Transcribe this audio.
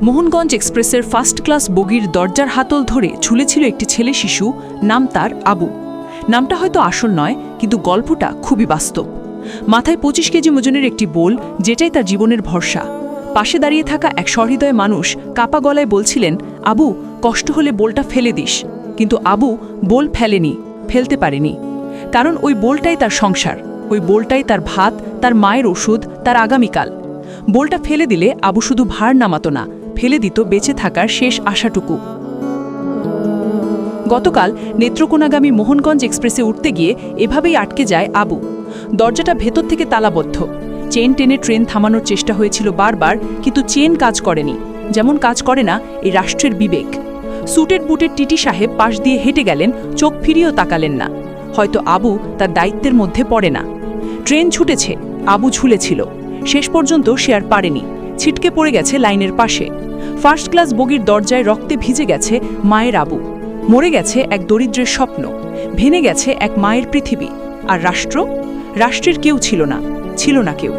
মোহনগঞ্জ এক্সপ্রেসের first class বগির দরজার হাতল ধরে ঝুলেছিল একটি ছেলে শিশু, নাম তার আবু। নামটা হয়তো আসল নয়, কিন্তু গল্পটা খুবই বাস্তব। মাথায় 25 কেজি ওজনের একটি বোল, যেটাই তার জীবনের ভরসা। পাশে দাঁড়িয়ে থাকা এক সহৃদয় মানুষ কাপা গলায় বলছিলেন, আবু, কষ্ট হলে বোলটা ফেলে দিস। কিন্তু আবু বোল ফেলতে পারেনি। কারণ ওই বোলটাই তার সংসার, ওই বোলটাই তার ভাত, তার মায়ের ওষুধ, তার আগামীকাল। বোলটা ফেলে দিলে আবু শুধু ভার নামাতো না, ফেলে দিত বেঁচে থাকার শেষ আশাটুকু। গতকাল নেত্রকোনাগামী মোহনগঞ্জ এক্সপ্রেসে উঠতে গিয়ে এভাবেই আটকে যায় আবু। দরজাটা ভেতর থেকে তালাবদ্ধ। চেন টেনে ট্রেন থামানোর চেষ্টা হয়েছিল বারবার, কিন্তু চেন কাজ করেনি। যেমন কাজ করে না এই রাষ্ট্রের বিবেক। স্যুটেড বুটের টিটি সাহেব পাশ দিয়ে হেঁটে গেলেন, চোখ ফিরিয়েও তাকালেন না। হয়তো আবু তার দায়িত্বের মধ্যে পড়ে না। ট্রেন ছুটেছে, আবু ঝুলেছিল। শেষ পর্যন্ত সে আর পারেনি, ছিটকে পড়ে গেছে লাইনের পাশে। ফার্স্ট ক্লাস বগির দরজায় রক্তে ভিজে গেছে মায়ের আবু। মরে গেছে এক দরিদ্রের স্বপ্ন, ভেঙে গেছে এক মায়ের পৃথিবী। আর রাষ্ট্রের কেউ ছিল না কেউ।